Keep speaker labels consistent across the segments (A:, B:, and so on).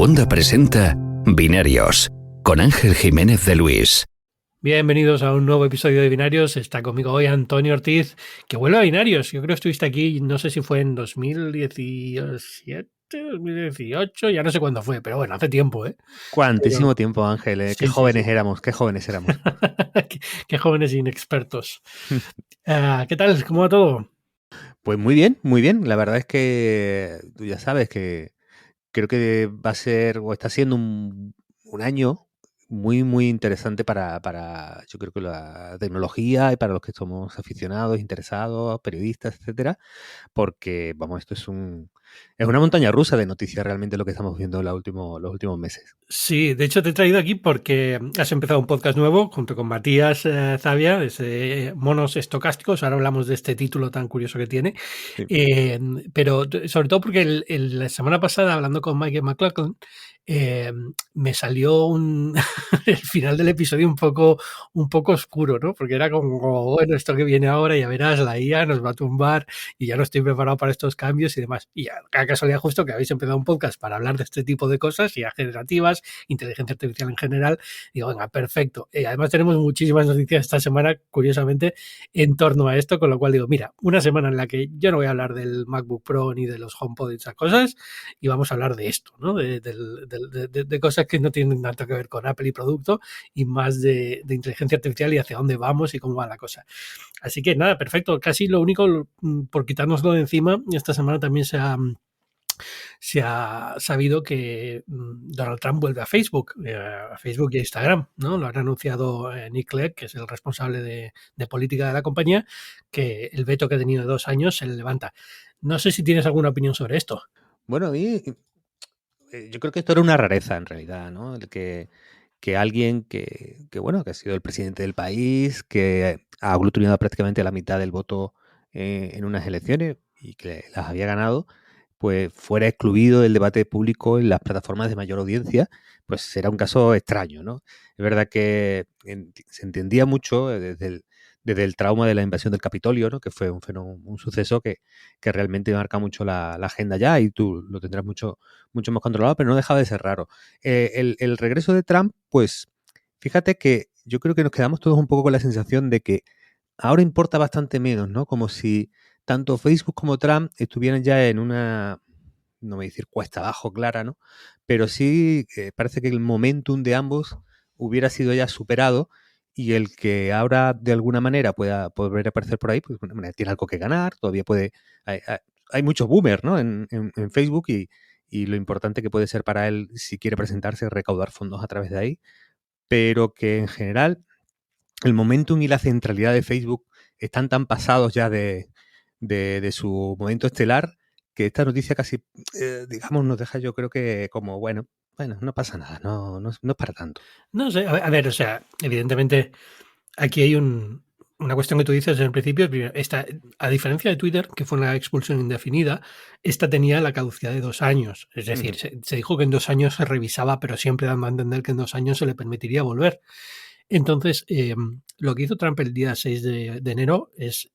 A: Wanda presenta Binarios con Ángel Jiménez de Luis.
B: Bienvenidos a un nuevo episodio de Binarios. Está conmigo hoy Antonio Ortiz, que vuelve a Binarios. Yo creo que estuviste aquí, no sé si fue en 2017, 2018, ya no sé cuándo fue, pero bueno, hace tiempo, ¿eh?
C: Cuantísimo tiempo, Ángel, ¿eh?
B: Sí, sí.
C: Éramos, qué jóvenes éramos.
B: Qué jóvenes inexpertos. ¿Qué tal? ¿Cómo va todo?
C: Pues muy bien, muy bien. La verdad es que tú ya sabes que creo que va a ser o está siendo un año muy, muy interesante para yo creo que la tecnología y para los que somos aficionados, interesados, periodistas, etcétera, porque, vamos, esto es una montaña rusa de noticias realmente lo que estamos viendo en los últimos meses.
B: Sí, de hecho te he traído aquí porque has empezado un podcast nuevo junto con Matías Zavia, de Monos Estocásticos. Ahora hablamos de este título tan curioso que tiene.
C: Sí.
B: Pero sobre todo porque la semana pasada, hablando con Mike McLaughlin, me salió el final del episodio un poco oscuro, ¿no? Porque era como, bueno, esto que viene ahora, ya verás, la IA nos va a tumbar y ya no estoy preparado para estos cambios y demás. Y a casualidad justo que habéis empezado un podcast para hablar de este tipo de cosas, IA generativas, inteligencia artificial en general. Digo, venga, perfecto. Además tenemos muchísimas noticias esta semana, curiosamente, en torno a esto, con lo cual digo, mira, una semana en la que yo no voy a hablar del MacBook Pro ni de los HomePod y esas cosas, y vamos a hablar de esto, ¿no? De cosas que no tienen tanto que ver con Apple y producto, y más de inteligencia artificial y hacia dónde vamos y cómo va la cosa. Así que nada, perfecto. Casi lo único, por quitárnoslo de encima, esta semana también se ha sabido que Donald Trump vuelve a Facebook y a Instagram, ¿no? Lo han anunciado Nick Clegg, que es el responsable de política de la compañía, que el veto que ha tenido de 2 años se le levanta. No sé si tienes alguna opinión sobre esto.
C: Bueno, a mí yo creo que esto era una rareza en realidad, ¿no? El que alguien bueno, que ha sido el presidente del país, que ha aglutinado prácticamente la mitad del voto en unas elecciones y que las había ganado, pues fuera excluido del debate público en las plataformas de mayor audiencia, pues era un caso extraño, ¿no? Es verdad que se entendía mucho desde el trauma de la invasión del Capitolio, ¿no? Que fue un suceso que realmente marca mucho la agenda ya y tú lo tendrás mucho más controlado, pero no dejaba de ser raro. El regreso de Trump, pues fíjate que yo creo que nos quedamos todos un poco con la sensación de que ahora importa bastante menos, ¿no? Como si tanto Facebook como Trump estuvieran ya en una, no voy a decir cuesta abajo clara, ¿no? Pero sí parece que el momentum de ambos hubiera sido ya superado y el que ahora de alguna manera pueda volver a aparecer por ahí, pues bueno, tiene algo que ganar, todavía puede... Hay muchos boomers, ¿no? En Facebook y lo importante que puede ser para él si quiere presentarse, recaudar fondos a través de ahí, pero que en general el momentum y la centralidad de Facebook están tan pasados ya de su momento estelar que esta noticia casi, digamos, nos deja yo creo que como, bueno, no pasa nada, no es para tanto.
B: No sé, a ver, o sea, evidentemente aquí hay una cuestión que tú dices en el principio. A diferencia de Twitter, que fue una expulsión indefinida, esta tenía la caducidad de 2 años. Es decir, se dijo que en 2 años se revisaba, pero siempre dando a entender que en 2 años se le permitiría volver. Entonces, lo que hizo Trump el día 6 de enero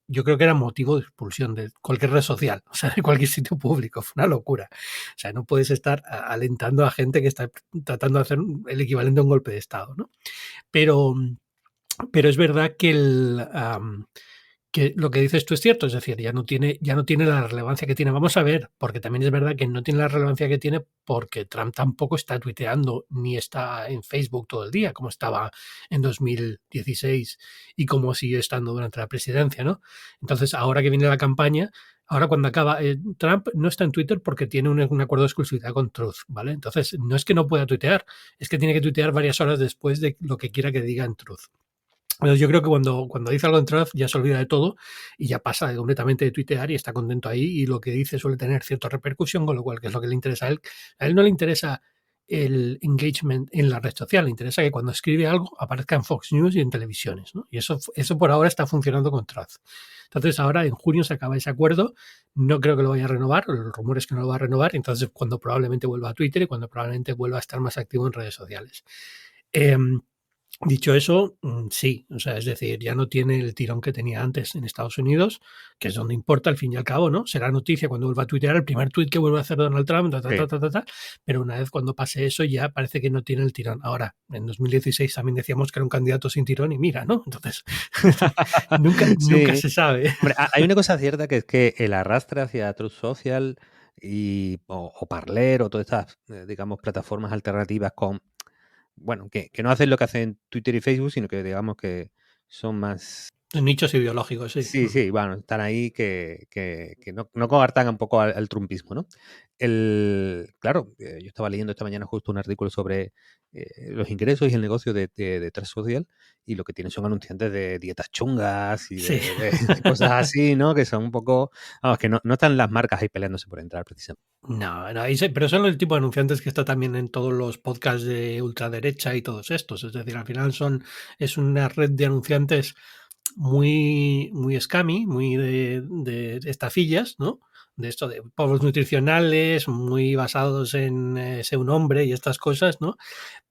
B: yo creo que era motivo de expulsión de cualquier red social, o sea, de cualquier sitio público. Fue una locura. O sea, no puedes estar alentando a gente que está tratando de hacer el equivalente a un golpe de Estado, ¿no? Pero es verdad que lo que dices tú es cierto, es decir, ya no tiene la relevancia que tiene. Vamos a ver, porque también es verdad que no tiene la relevancia que tiene porque Trump tampoco está tuiteando ni está en Facebook todo el día, como estaba en 2016 y como sigue estando durante la presidencia, ¿no? Entonces, ahora que viene la campaña, ahora cuando acaba, Trump no está en Twitter porque tiene un acuerdo de exclusividad con Truth, ¿vale? Entonces, no es que no pueda tuitear, es que tiene que tuitear varias horas después de lo que quiera que diga en Truth. Entonces yo creo que cuando dice algo en Truth ya se olvida de todo y ya pasa completamente de tuitear y está contento ahí, y lo que dice suele tener cierta repercusión, con lo cual, que es lo que le interesa a él. A él no le interesa el engagement en la red social, le interesa que cuando escribe algo aparezca en Fox News y en televisiones, ¿no? Y eso por ahora está funcionando con Truth. Entonces ahora en junio se acaba ese acuerdo, no creo que lo vaya a renovar, el rumor es que no lo va a renovar, entonces cuando probablemente vuelva a Twitter y cuando probablemente vuelva a estar más activo en redes sociales. Dicho eso, sí, o sea, es decir, ya no tiene el tirón que tenía antes en Estados Unidos, que es donde importa al fin y al cabo, ¿no? Será noticia cuando vuelva a tuitear, el primer tuit que vuelva a hacer Donald Trump,
C: Sí.
B: pero una vez cuando pase eso ya parece que no tiene el tirón. Ahora, en 2016 también decíamos que era un candidato sin tirón y mira, ¿no? Entonces, nunca
C: Sí.
B: se sabe.
C: Hombre, hay una cosa cierta que es que el arrastre hacia Truth Social o Parler o todas estas, digamos, plataformas alternativas bueno, que no hacen lo que hacen Twitter y Facebook, sino que digamos que son más...
B: Nichos ideológicos, sí.
C: Sí, bueno, están ahí que no coartan un poco al trumpismo, ¿no? Claro, yo estaba leyendo esta mañana justo un artículo sobre los ingresos y el negocio de Trust Social, y lo que tienen son anunciantes de dietas chungas y
B: Sí.
C: de cosas así, ¿no? Que son un poco... Vamos, que no están las marcas ahí peleándose por entrar, precisamente.
B: No, pero son el tipo de anunciantes que está también en todos los podcasts de ultraderecha y todos estos. Es decir, al final es una red de anunciantes muy scammy, muy de estafillas, ¿no? De esto de polvos nutricionales, muy basados en ser un hombre y estas cosas, ¿no?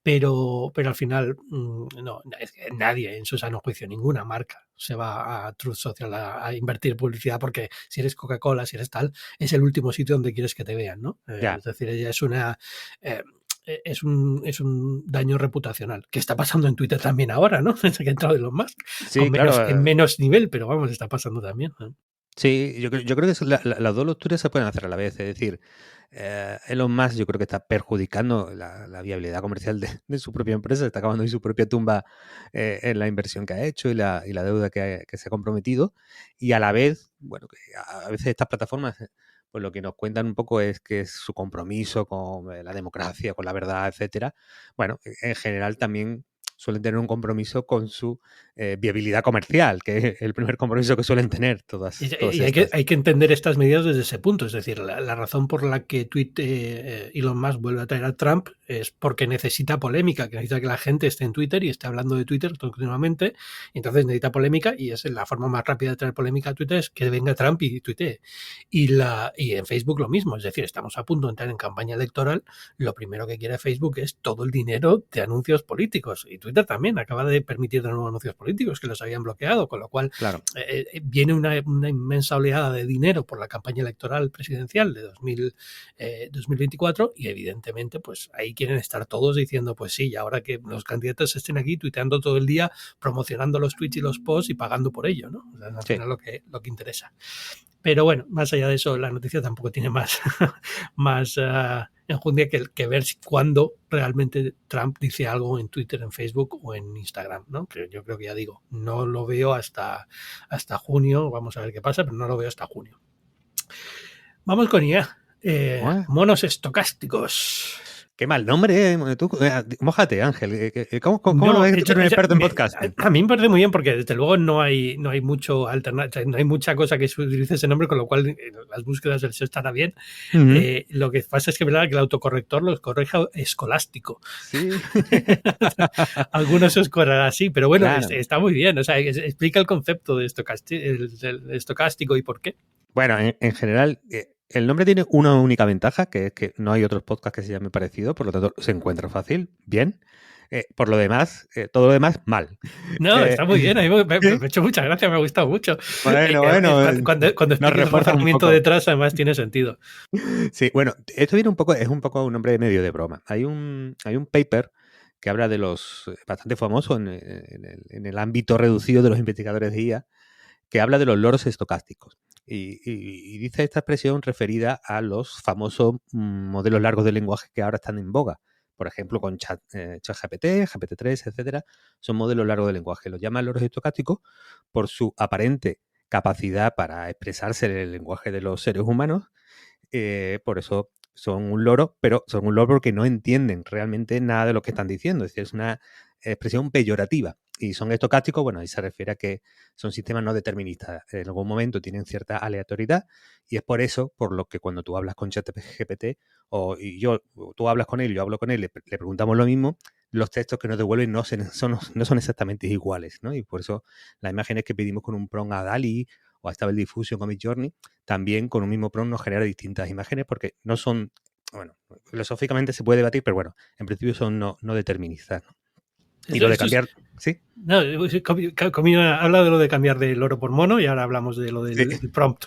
B: Pero al final, no, es que nadie en su sano juicio, ninguna marca se va a Truth Social a invertir publicidad, porque si eres Coca-Cola, si eres tal, es el último sitio donde quieres que te vean, ¿no?
C: Ya.
B: Es decir, ella eh, es un daño reputacional que está pasando en Twitter también ahora, ¿no? Desde que ha entrado Elon Musk,
C: Sí, claro.
B: en menos nivel, pero vamos, está pasando también, ¿no?
C: Sí, yo creo que las dos lecturas se pueden hacer a la vez. Es decir, Elon Musk yo creo que está perjudicando la viabilidad comercial de su propia empresa, está acabando en su propia tumba en la inversión que ha hecho y la deuda que se ha comprometido. Y a la vez, bueno, que a veces estas plataformas, pues lo que nos cuentan un poco es que es su compromiso con la democracia, con la verdad, etcétera. Bueno, en general también suelen tener un compromiso con su viabilidad comercial, que es el primer compromiso que suelen tener todas
B: Y
C: estas.
B: hay que entender estas medidas desde ese punto. Es decir, la razón por la que Elon Musk vuelve a traer a Trump es porque necesita polémica, que necesita que la gente esté en Twitter y esté hablando de Twitter continuamente. Entonces necesita polémica, y es la forma más rápida de traer polémica a Twitter es que venga Trump y tuitee. Y en Facebook lo mismo. Es decir, estamos a punto de entrar en campaña electoral. Lo primero que quiere Facebook es todo el dinero de anuncios políticos. Y Twitter también acaba de permitir de nuevo anuncios políticos que los habían bloqueado, con lo cual
C: Claro.
B: viene una inmensa oleada de dinero por la campaña electoral presidencial de 2024, y evidentemente pues ahí quieren estar todos diciendo pues sí, y ahora que los candidatos estén aquí tuiteando todo el día, promocionando los tweets y los posts y pagando por ello, ¿no? O sea, al
C: Sí.
B: final lo que interesa. Pero bueno, más allá de eso, la noticia tampoco tiene más, más enjundia que ver cuándo realmente Trump dice algo en Twitter, en Facebook o en Instagram, ¿no? Que yo creo que ya digo, no lo veo hasta junio, vamos a ver qué pasa, pero no lo veo hasta junio. Vamos con IA. Monos estocásticos.
C: Qué mal nombre, tú, mójate, Ángel. ¿Cómo
B: No,
C: no ves que tú eres un experto en podcasting?
B: a mí me parece muy bien, porque desde luego no hay mucho alternativa, no hay mucha cosa que se utilice ese nombre, con lo cual las búsquedas del SEO estará bien. Lo que pasa es que, verdad, que el autocorrector los corrija escolástico.
C: Sí.
B: Algunos se os correrá así, pero bueno,
C: Claro.
B: está muy bien. O sea, explica el concepto de estocástico y por qué.
C: Bueno, en general, el nombre tiene una única ventaja, que es que no hay otros podcasts que se llamen parecido, por lo tanto se encuentra fácil, bien. Por lo demás, todo lo demás, mal.
B: No, está muy bien, a mí me ha hecho mucha gracia, me ha gustado mucho.
C: Bueno,
B: Cuando explica el razonamiento detrás, además tiene sentido.
C: Sí, bueno, esto viene es un poco un nombre medio de broma. Hay un paper que habla de bastante famoso en el ámbito reducido de los investigadores de IA, que habla de los loros estocásticos. Y dice esta expresión referida a los famosos modelos largos de lenguaje que ahora están en boga. Por ejemplo, con ChatGPT, GPT-3, etcétera, son modelos largos de lenguaje. Los llaman loros estocásticos por su aparente capacidad para expresarse en el lenguaje de los seres humanos. Por eso son un loro, pero son un loro porque no entienden realmente nada de lo que están diciendo. Es decir, es una expresión peyorativa. Y son estocásticos, bueno, ahí se refiere a que son sistemas no deterministas. En algún momento tienen cierta aleatoriedad, y es por eso por lo que cuando tú hablas con ChatGPT tú hablas con él, yo hablo con él, le preguntamos lo mismo, los textos que nos devuelven no son exactamente iguales, ¿no? Y por eso las imágenes que pedimos con un prompt a DALL-E o a Stable Diffusion o Midjourney, también con un mismo prompt nos genera distintas imágenes, porque no son, bueno, filosóficamente se puede debatir, pero bueno, en principio son no deterministas, ¿no? Y lo de cambiar, ¿sí?
B: No, Comino ha hablado de lo de cambiar del oro por mono y ahora hablamos de lo del
C: Sí.
B: prompt.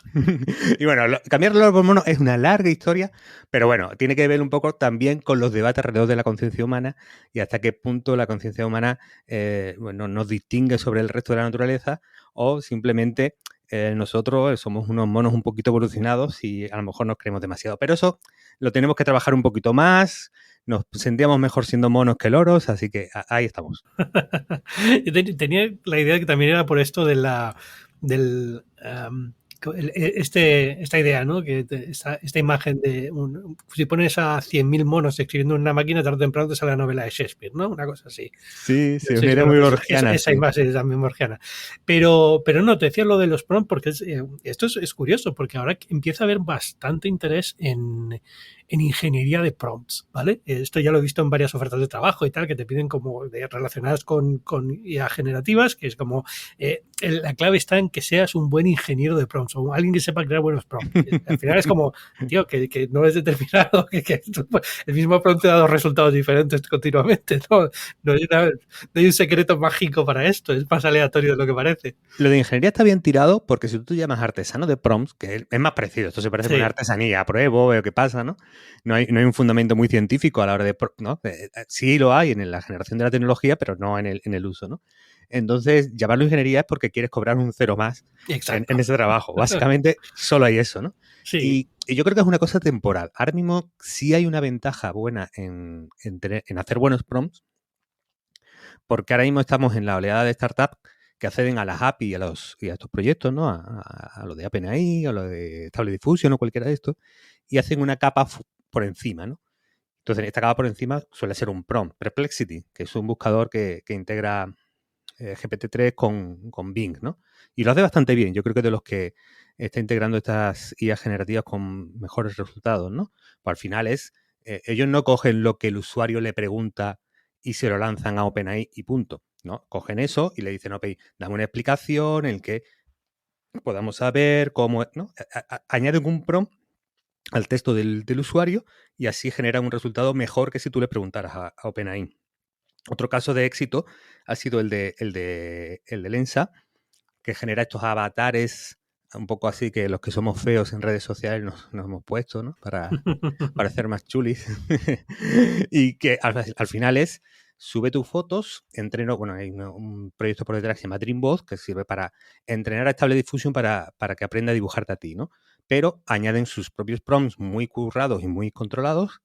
C: Y bueno, cambiar el oro por mono es una larga historia, pero bueno, tiene que ver un poco también con los debates alrededor de la conciencia humana y hasta qué punto la conciencia humana bueno, nos distingue sobre el resto de la naturaleza o simplemente nosotros somos unos monos un poquito evolucionados y a lo mejor nos creemos demasiado. Pero eso lo tenemos que trabajar un poquito más, nos sentíamos mejor siendo monos que loros, así que ahí estamos.
B: Yo tenía la idea que también era por esto de esta idea, ¿no? Que esta imagen de si pones a 100.000 monos escribiendo en una máquina, tarde o temprano te sale la novela de Shakespeare, ¿no? Una cosa así.
C: Sí,
B: No sé si
C: era muy
B: conoces
C: borgiana.
B: esa
C: Sí.
B: imagen es también borgiana. Pero no, te decía lo de los prompts porque esto es curioso, porque ahora empieza a haber bastante interés en ingeniería de prompts, ¿vale? Esto ya lo he visto en varias ofertas de trabajo y tal, que te piden como relacionadas con IA generativas, que es como la clave está en que seas un buen ingeniero de prompts o alguien que sepa crear buenos prompts. Al final es como, tío, que no es determinado, que el mismo prompt te da dos resultados diferentes continuamente, ¿no? No hay un secreto mágico para esto, es más aleatorio de lo que parece.
C: Lo de ingeniería está bien tirado porque si tú llamas artesano de prompts, que es más parecido, esto se parece a una artesanía, apruebo, veo qué pasa, ¿no? No hay un fundamento muy científico a la hora de, ¿no? Sí lo hay en la generación de la tecnología, pero no en el uso, ¿no? Entonces, llamarlo ingeniería es porque quieres cobrar un cero más en ese trabajo. Básicamente, solo hay eso, ¿no?
B: Sí.
C: Y yo creo que es una cosa temporal. Ahora mismo sí hay una ventaja buena en hacer buenos prompts, porque ahora mismo estamos en la oleada de startups que acceden a las API y a estos proyectos, ¿no? A lo de OpenAI, a lo de Stable Diffusion o cualquiera de estos, y hacen una capa por encima, ¿no? Entonces, esta capa por encima suele ser un prompt. Perplexity, que es un buscador que integra GPT-3 con Bing, ¿no? Y lo hace bastante bien. Yo creo que de los que está integrando estas IA generativas con mejores resultados, ¿no? Pues al final ellos no cogen lo que el usuario le pregunta y se lo lanzan a OpenAI y punto, ¿no? Cogen eso y le dicen, OpenAI, dame una explicación en que podamos saber cómo, ¿no? Añaden un prompt al texto del usuario y así genera un resultado mejor que si tú le preguntaras a OpenAI. Otro caso de éxito ha sido el de Lensa, que genera estos avatares un poco así que los que somos feos en redes sociales nos hemos puesto, ¿no? Para parecer más chulis. Y que al final sube tus fotos, entreno, bueno, hay un proyecto por detrás que se llama Dreambot, que sirve para entrenar a Stable Diffusion para que aprenda a dibujarte a ti, ¿no? Pero añaden sus propios prompts muy currados y muy controlados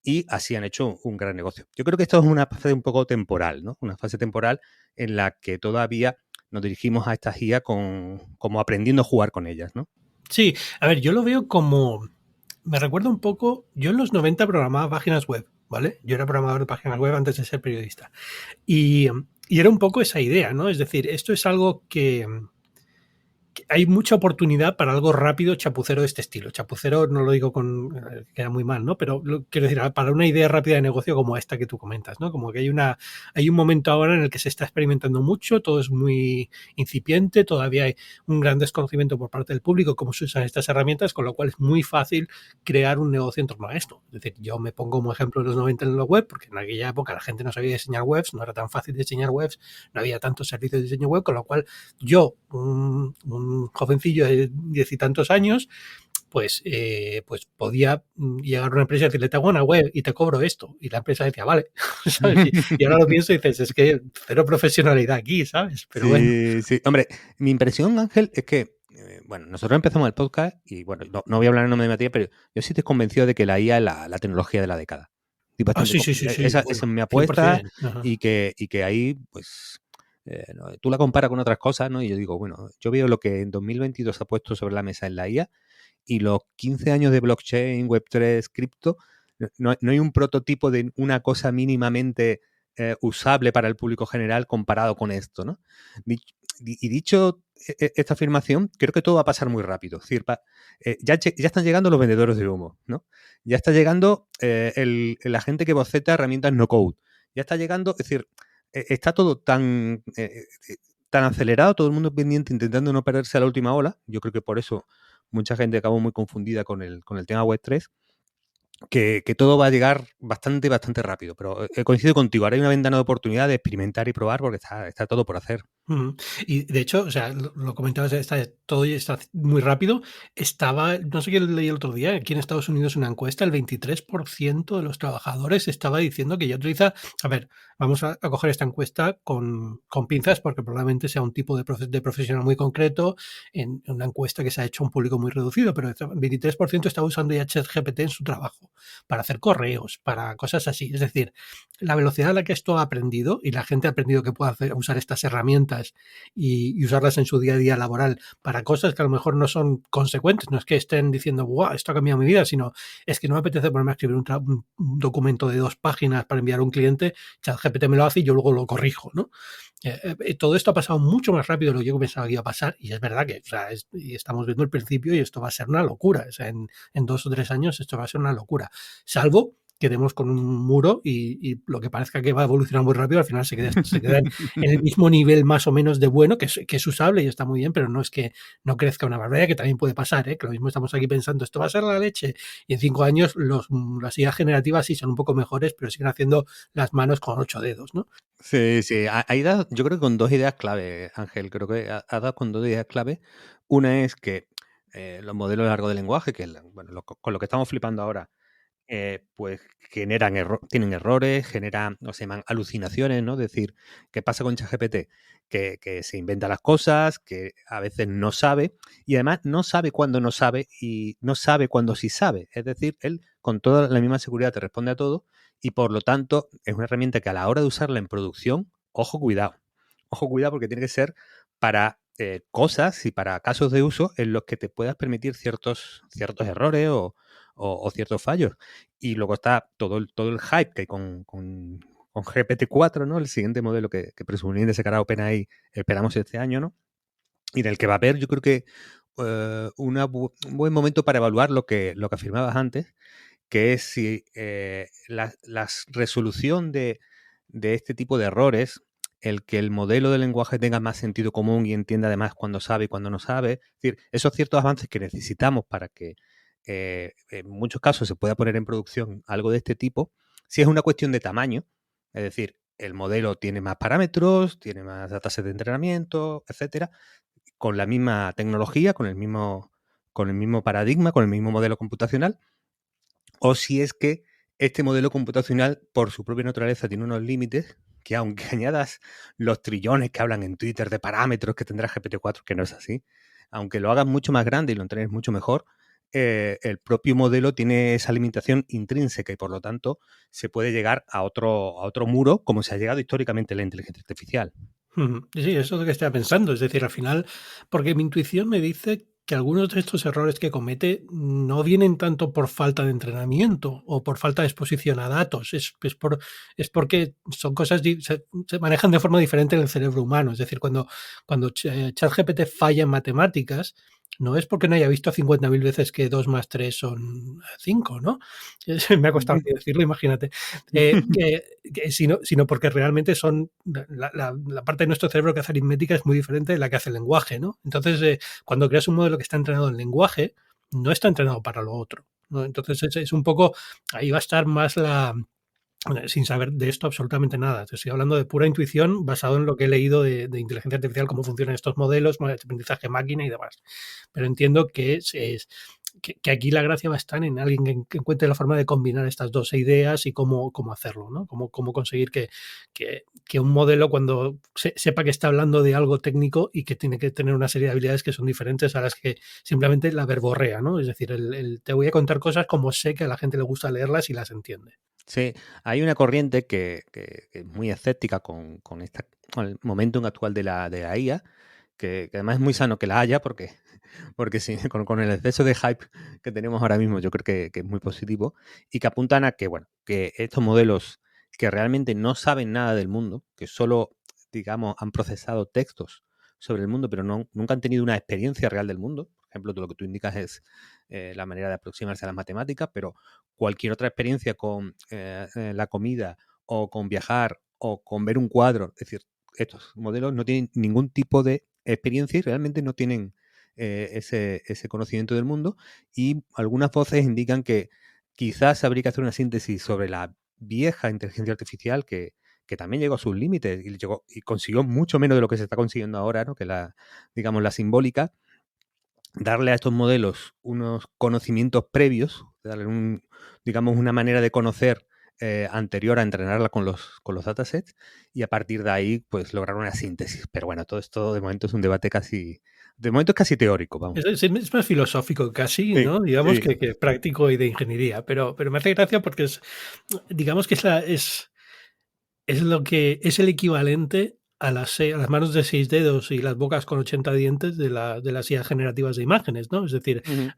C: y así han hecho un gran negocio. Yo creo que esto es una fase un poco temporal, ¿no? Una fase temporal en la que todavía nos dirigimos a estas IA como aprendiendo a jugar con ellas, ¿no?
B: Sí, a ver, yo lo veo como... Me recuerda un poco... Yo en los 90 programaba páginas web, ¿vale? Yo era programador de páginas web antes de ser periodista. Y era un poco esa idea, ¿no? Es decir, esto es algo que hay mucha oportunidad para algo rápido, chapucero de este estilo. Chapucero no lo digo que era muy mal, ¿no? Pero quiero decir, para una idea rápida de negocio como esta que tú comentas, ¿no? Como que hay un momento ahora en el que se está experimentando mucho, todo es muy incipiente, todavía hay un gran desconocimiento por parte del público cómo se usan estas herramientas, con lo cual es muy fácil crear un negocio en torno a esto. Es decir, yo me pongo como ejemplo de los 90 en la web, porque en aquella época la gente no sabía diseñar webs, no era tan fácil diseñar webs, no había tantos servicios de diseño web, con lo cual yo, un jovencillo de 10 y tantos años, pues podía llegar a una empresa y decirle, te hago una web y te cobro esto. Y la empresa decía, vale. ¿Sabes? Y ahora lo pienso y dices, es que cero profesionalidad aquí, ¿sabes? Pero
C: sí,
B: bueno.
C: sí. Hombre, mi impresión, Ángel, es que, bueno, nosotros empezamos el podcast y, bueno, no voy a hablar en nombre de Matías, pero yo sí estoy convencido de que la IA es la tecnología de la década. Estoy bastante
B: Sí.
C: esa
B: Bueno,
C: es mi apuesta
B: 100%.
C: y que ahí, pues, tú la comparas con otras cosas, ¿no? Y yo digo, bueno, yo veo lo que en 2022 ha puesto sobre la mesa en la IA y los 15 años de blockchain, Web3, cripto, no hay un prototipo de una cosa mínimamente usable para el público general comparado con esto, ¿no? Y dicho esta afirmación, creo que todo va a pasar muy rápido. Es decir, ya están llegando los vendedores de humo, ¿no? Ya está llegando la gente que boceta herramientas no code. Ya está llegando, es decir, está todo tan acelerado, todo el mundo pendiente intentando no perderse a la última ola. Yo creo que por eso mucha gente acabó muy confundida con el tema Web3, que todo va a llegar bastante, bastante rápido. Pero coincido contigo, ahora hay una ventana de oportunidad de experimentar y probar porque está todo por hacer.
B: Ujú. Y de hecho, o sea, lo comentabas, todo está muy rápido. Estaba, no sé qué leí el otro día, aquí en Estados Unidos una encuesta, el 23% de los trabajadores estaba diciendo que ya utiliza, a ver, vamos a coger esta encuesta con pinzas porque probablemente sea un tipo de profesional muy concreto, en una encuesta que se ha hecho a un público muy reducido, pero el 23% estaba usando ya ChatGPT en su trabajo, para hacer correos, para cosas así. Es decir, la velocidad a la que esto ha aprendido y la gente ha aprendido que puede usar estas herramientas y usarlas en su día a día laboral para cosas que a lo mejor no son consecuentes. No es que estén diciendo, wow, esto ha cambiado mi vida, sino es que no me apetece ponerme a escribir un documento de 2 páginas para enviar a un cliente, ChatGPT me lo hace y yo luego lo corrijo, ¿no? Todo esto ha pasado mucho más rápido de lo que yo pensaba que iba a pasar y es verdad que, o sea, y estamos viendo el principio y esto va a ser una locura. O sea, en 2 o 3 años esto va a ser una locura. Salvo que demos con un muro y lo que parezca que va a evolucionar muy rápido, al final se queda en el mismo nivel más o menos de bueno, que es usable y está muy bien, pero no es que no crezca una barbaridad, que también puede pasar, que lo mismo estamos aquí pensando, esto va a ser la leche, y en 5 años las ideas generativas sí son un poco mejores, pero siguen haciendo las manos con 8 dedos, ¿no?
C: Sí, sí. Ahí da, yo creo que con 2 ideas clave, Ángel. Creo que ha dado con 2 ideas clave. Una es que los modelos largos de lenguaje, que bueno, con lo que estamos flipando ahora, pues tienen errores, generan, o se llaman alucinaciones, ¿no? Es decir, ¿qué pasa con ChatGPT? Que se inventa las cosas, que a veces no sabe, y además no sabe cuándo no sabe y no sabe cuándo sí sabe. Es decir, él con toda la misma seguridad te responde a todo y por lo tanto es una herramienta que a la hora de usarla en producción, ojo cuidado porque tiene que ser para cosas y para casos de uso en los que te puedas permitir ciertos errores o ciertos fallos. Y luego está todo el hype que hay con GPT-4, ¿no? El siguiente modelo que presumiblemente sacará OpenAI, esperamos este año, ¿no? Y en el que va a haber, yo creo que un buen momento para evaluar lo que afirmabas antes, que es si la resolución de este tipo de errores, el que el modelo de lenguaje tenga más sentido común y entienda además cuándo sabe y cuándo no sabe. Es decir, esos ciertos avances que necesitamos para que en muchos casos se pueda poner en producción algo de este tipo, si es una cuestión de tamaño, es decir, el modelo tiene más parámetros, tiene más datasets de entrenamiento, etcétera, con la misma tecnología, con el mismo paradigma, con el mismo modelo computacional, o si es que este modelo computacional, por su propia naturaleza, tiene unos límites que aunque añadas los trillones que hablan en Twitter de parámetros que tendrá GPT-4, que no es así, aunque lo hagas mucho más grande y lo entrenes mucho mejor, el propio modelo tiene esa limitación intrínseca y por lo tanto se puede llegar a otro muro como se ha llegado históricamente a la inteligencia artificial.
B: Sí, eso es lo que estaba pensando. Es decir, al final, porque mi intuición me dice que algunos de estos errores que comete no vienen tanto por falta de entrenamiento o por falta de exposición a datos, es porque son cosas, se manejan de forma diferente en el cerebro humano. Es decir, cuando ChatGPT falla en matemáticas, no es porque no haya visto 50.000 veces que 2 más 3 son 5, ¿no? Me ha costado decirlo, imagínate. Sino porque realmente son la parte de nuestro cerebro que hace aritmética es muy diferente de la que hace el lenguaje, ¿no? Entonces, cuando creas un modelo que está entrenado en lenguaje, no está entrenado para lo otro, ¿no? Entonces, es un poco, ahí va a estar más sin saber de esto absolutamente nada. Te estoy hablando de pura intuición basado en lo que he leído de inteligencia artificial, cómo funcionan estos modelos, aprendizaje máquina y demás. Pero entiendo que aquí la gracia va a estar en alguien que encuentre la forma de combinar estas dos ideas y cómo hacerlo, ¿no? Cómo conseguir que un modelo cuando sepa que está hablando de algo técnico y que tiene que tener una serie de habilidades que son diferentes a las que simplemente la verborrea, ¿no? Es decir, te voy a contar cosas como sé que a la gente le gusta leerlas y las entiende.
C: Sí, hay una corriente que es muy escéptica con el momento actual de la IA, que además es muy sano que la haya, porque sí, con el exceso de hype que tenemos ahora mismo, yo creo que es muy positivo, y que apuntan a que, bueno, que estos modelos que realmente no saben nada del mundo, que solo, digamos, han procesado textos sobre el mundo, pero nunca han tenido una experiencia real del mundo. Por ejemplo, lo que tú indicas es la manera de aproximarse a las matemáticas, pero cualquier otra experiencia con la comida o con viajar o con ver un cuadro, es decir, estos modelos no tienen ningún tipo de experiencia y realmente no tienen ese conocimiento del mundo, y algunas voces indican que quizás habría que hacer una síntesis sobre la vieja inteligencia artificial que también llegó a sus límites y consiguió mucho menos de lo que se está consiguiendo ahora, ¿no? Que digamos, la simbólica, darle a estos modelos unos conocimientos previos, darle digamos, una manera de conocer anterior a entrenarla con los datasets, y a partir de ahí, pues, lograr una síntesis. Pero bueno, todo esto de momento es un debate de momento es casi teórico, vamos.
B: Es más filosófico casi,
C: Sí,
B: ¿no? Digamos
C: sí.
B: que práctico y de ingeniería, pero me hace gracia porque digamos que es lo que es el equivalente a las manos de 6 dedos y las bocas con 80 dientes de las IA generativas de imágenes, ¿no? Es decir,
C: Ujú.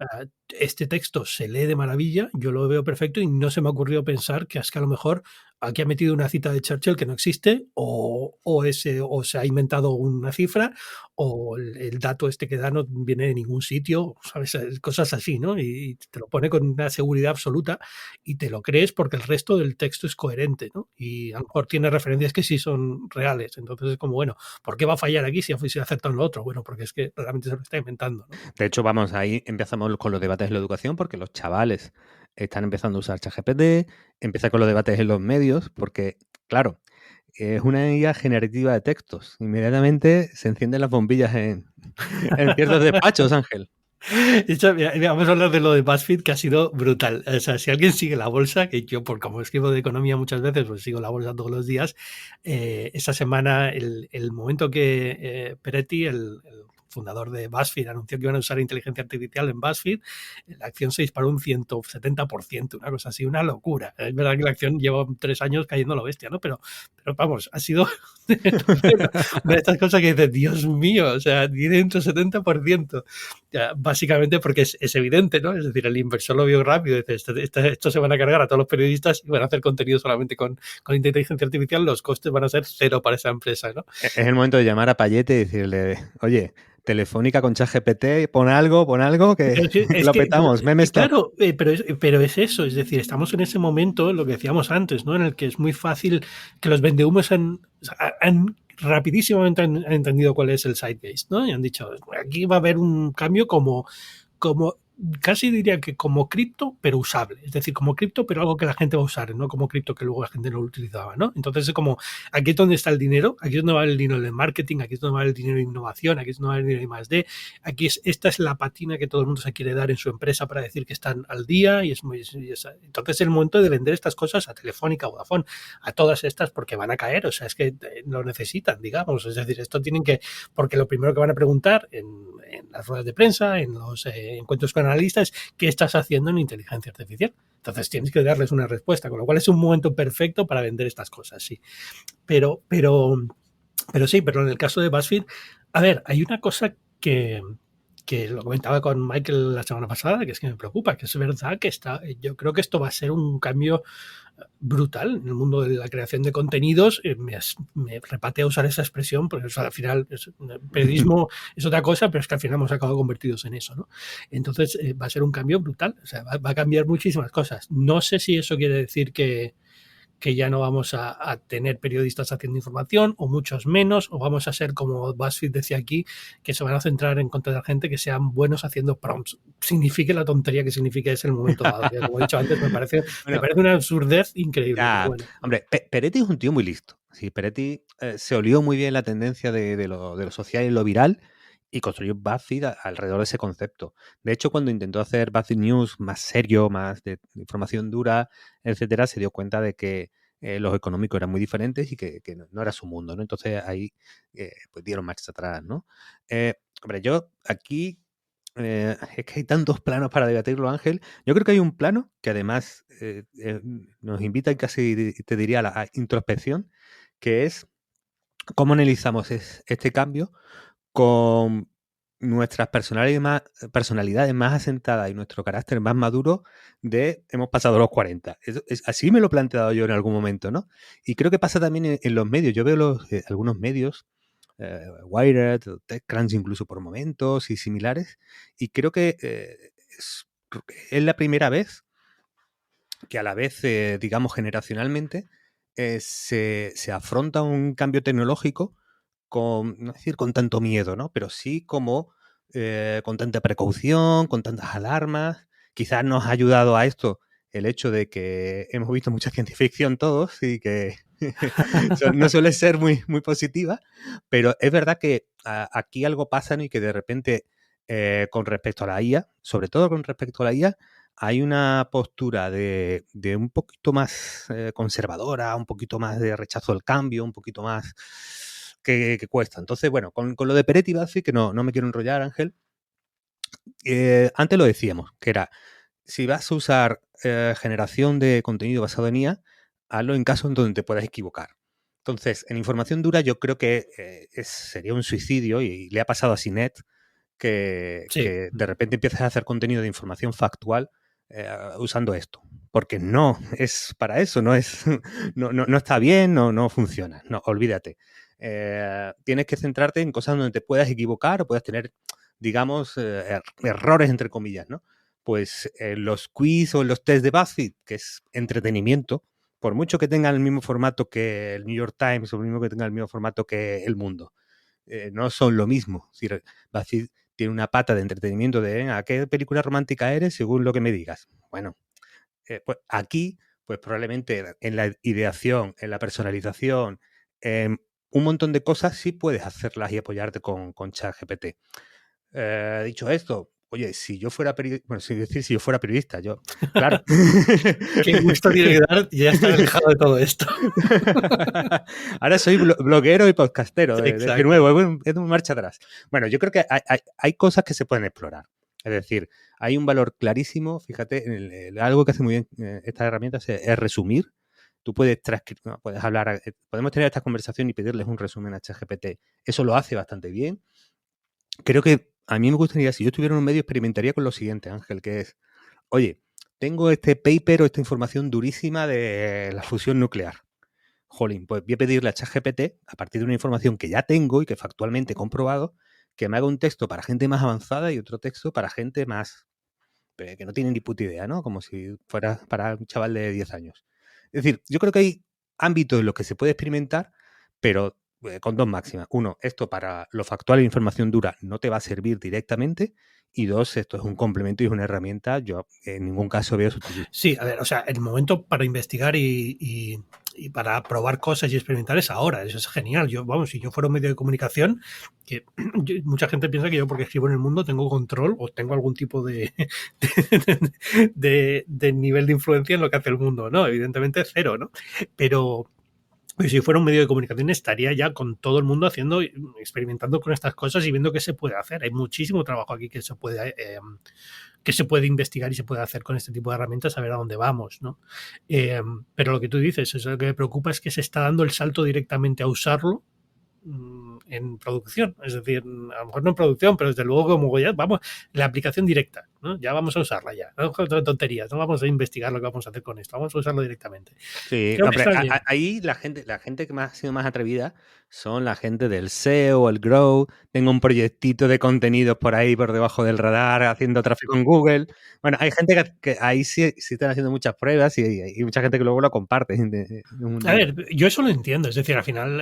B: este texto se lee de maravilla, yo lo veo perfecto y no se me ha ocurrido pensar que es que a lo mejor aquí ha metido una cita de Churchill que no existe o se ha inventado una cifra o el dato este que da no viene de ningún sitio, ¿sabes? Cosas así, ¿no? Y te lo pone con una seguridad absoluta y te lo crees porque el resto del texto es coherente, ¿no? Y a lo mejor tiene referencias que sí son reales. Entonces es como, bueno, ¿por qué va a fallar aquí si ha acertado en lo otro? Bueno, porque es que realmente se lo está inventando, ¿no?
C: De hecho, vamos, ahí empezamos con los debates en la educación, porque los chavales están empezando a usar ChatGPT, empieza con los debates en los medios, porque, claro, es una IA generativa de textos. Inmediatamente se encienden las bombillas en ciertos despachos, Ángel.
B: De hecho, mira, vamos a hablar de lo de BuzzFeed, que ha sido brutal. O sea, si alguien sigue la bolsa, que yo, por como escribo de economía muchas veces, pues sigo la bolsa todos los días, esta semana, el momento que Peretti, el fundador de BuzzFeed, anunció que iban a usar inteligencia artificial en BuzzFeed, la acción se disparó un 170%, una cosa así, una locura. Es verdad que la acción lleva 3 años cayendo a lo bestia, ¿no? Pero vamos, ha sido una de estas cosas que dices, Dios mío, o sea, tiene un 70%. Ya, básicamente porque es evidente, ¿no? Es decir, el inversor lo vio rápido, dice, esto se van a cargar a todos los periodistas y van a hacer contenido solamente con inteligencia artificial, los costes van a ser cero para esa empresa, ¿no?
C: Es el momento de llamar a Payete y decirle, oye, Telefónica con ChatGPT, pon algo que
B: Es
C: lo
B: que,
C: petamos, meme stock.
B: claro, pero es eso, es decir, estamos en ese momento, lo que decíamos antes, ¿no? En el que es muy fácil que los vendehumos han rapidísimamente han entendido cuál es el zeitgeist, ¿no? Y han dicho, aquí va a haber un cambio como casi diría que como cripto, pero usable. Es decir, como cripto, pero algo que la gente va a usar, no como cripto que luego la gente no lo utilizaba, ¿no? Entonces es como, aquí es donde está el dinero, aquí es donde va el dinero del marketing, aquí es donde va el dinero de innovación, aquí es donde va el dinero de I+D, esta es la patina que todo el mundo se quiere dar en su empresa para decir que están al día entonces es el momento de vender estas cosas a Telefónica, Vodafone, a todas estas porque van a caer, o sea, es que lo necesitan, digamos, es decir, esto tienen que, porque lo primero que van a preguntar en las ruedas de prensa, en los encuentros con analistas, ¿qué estás haciendo en inteligencia artificial? Entonces tienes que darles una respuesta, con lo cual es un momento perfecto para vender estas cosas, sí. Pero sí, pero en el caso de BuzzFeed, a ver, hay una cosa que lo comentaba con Michael la semana pasada, que es que me preocupa, que es verdad que yo creo que esto va a ser un cambio brutal en el mundo de la creación de contenidos. Me repatea usar esa expresión, porque al final periodismo es otra cosa, pero es que al final hemos acabado convertidos en eso, ¿no? Entonces va a ser un cambio brutal, o sea, va a cambiar muchísimas cosas. No sé si eso quiere decir que ya no vamos a tener periodistas haciendo información, o muchos menos, o vamos a ser, como BuzzFeed decía aquí, que se van a centrar en contratar gente que sean buenos haciendo prompts. Signifique la tontería que signifique ese el momento dado. Que, como he dicho antes, me parece una absurdez increíble.
C: Ya,
B: Bueno.
C: hombre, Peretti es un tío muy listo. Sí, Peretti se olió muy bien la tendencia de lo social y lo viral y construyó BuzzFeed alrededor de ese concepto. De hecho, cuando intentó hacer BuzzFeed News más serio, más de información dura, etcétera, se dio cuenta de que los económicos eran muy diferentes y que no era su mundo, ¿no? Entonces ahí pues dieron marcha atrás, ¿no? Hombre, yo aquí es que hay tantos planos para debatirlo, Ángel. Yo creo que hay un plano que además nos invita casi, te diría, a la introspección, que es cómo analizamos este cambio con nuestras personalidades más asentadas y nuestro carácter más maduro de hemos pasado los 40. Así me lo he planteado yo en algún momento, ¿no? Y creo que pasa también en los medios. Yo veo algunos medios, Wired, TechCrunch incluso por momentos y similares, y creo que es la primera vez que a la vez, digamos, generacionalmente, se afronta un cambio tecnológico no decir con tanto miedo, ¿no? Pero sí como con tanta precaución, con tantas alarmas. Quizás nos ha ayudado a esto el hecho de que hemos visto mucha ciencia ficción todos y que no suele ser muy, muy positiva, pero es verdad que aquí algo pasa, ¿no? Y que de repente con respecto a la IA, sobre todo con respecto a la IA, hay una postura de un poquito más conservadora, un poquito más de rechazo al cambio, un poquito más que cuesta. Entonces, bueno, con lo de Peretti Bassi, que no me quiero enrollar, Ángel, antes lo decíamos, que era, si vas a usar generación de contenido basado en IA, hazlo en casos en donde te puedas equivocar. Entonces, en información dura yo creo que sería un suicidio, y le ha pasado a Sinet, que de repente empiezas a hacer contenido de información factual usando esto. Porque no es para eso, no está bien, no funciona. No, olvídate. Tienes que centrarte en cosas donde te puedas equivocar o puedas tener, digamos, errores, entre comillas, ¿no? Pues los quiz o los test de BuzzFeed, que es entretenimiento, por mucho que tengan el mismo formato que el New York Times o mismo que tengan el mismo formato que El Mundo, no son lo mismo. Es decir, BuzzFeed tiene una pata de entretenimiento de ¿a qué película romántica eres? Según lo que me digas. Bueno, pues aquí, pues probablemente en la ideación, en la personalización, un montón de cosas sí puedes hacerlas y apoyarte con ChatGPT. Dicho esto, oye, si yo fuera periodista, bueno, si yo fuera periodista, yo, claro.
B: Qué gusto tiene que dar y ya estar alejado de todo esto.
C: Ahora soy bloguero y podcastero, de nuevo, es un marcha atrás. Bueno, yo creo que hay cosas que se pueden explorar. Es decir, hay un valor clarísimo, fíjate, algo que hace muy bien estas herramientas es resumir. Tú puedes puedes hablar, podemos tener esta conversación y pedirles un resumen a ChatGPT. Eso lo hace bastante bien. Creo que a mí me gustaría, si yo estuviera en un medio, experimentaría con lo siguiente, Ángel, que es, oye, tengo este paper o esta información durísima de la fusión nuclear. Jolín, pues voy a pedirle a ChatGPT, a partir de una información que ya tengo y que factualmente he comprobado, que me haga un texto para gente más avanzada y otro texto para gente más que no tiene ni puta idea, ¿no? Como si fuera para un chaval de 10 años. Es decir, yo creo que hay ámbitos en los que se puede experimentar, pero con dos máximas. Uno, esto para lo factual e información dura no te va a servir directamente. Y dos, esto es un complemento y es una herramienta. Yo en ningún caso veo sustituir.
B: Sí, a ver, o sea, el momento para investigar y para probar cosas y experimentar es ahora. Eso es genial. Yo, vamos, si yo fuera un medio de comunicación, que mucha gente piensa que yo porque escribo en El Mundo tengo control o tengo algún tipo de nivel de influencia en lo que hace El Mundo. No, evidentemente cero, ¿no? Pero si fuera un medio de comunicación estaría ya con todo el mundo haciendo, experimentando con estas cosas y viendo qué se puede hacer. Hay muchísimo trabajo aquí que se puede investigar y se puede hacer con este tipo de herramientas, a ver a dónde vamos, ¿no? Pero lo que tú dices, eso lo que me preocupa es que se está dando el salto directamente a usarlo en producción, es decir, a lo mejor no en producción, pero desde luego como ya vamos, la aplicación directa, ¿no? Ya vamos a usarla ya, no tonterías, no vamos a investigar lo que vamos a hacer con esto, vamos a usarlo directamente.
C: Sí, hombre, ahí la gente que más ha sido más atrevida son la gente del SEO, el Grow. Tengo un proyectito de contenidos por ahí, por debajo del radar, haciendo tráfico en Google. Bueno, hay gente que ahí sí están haciendo muchas pruebas y mucha gente que luego lo comparte.
B: A ver, yo eso lo entiendo. Es decir, al final,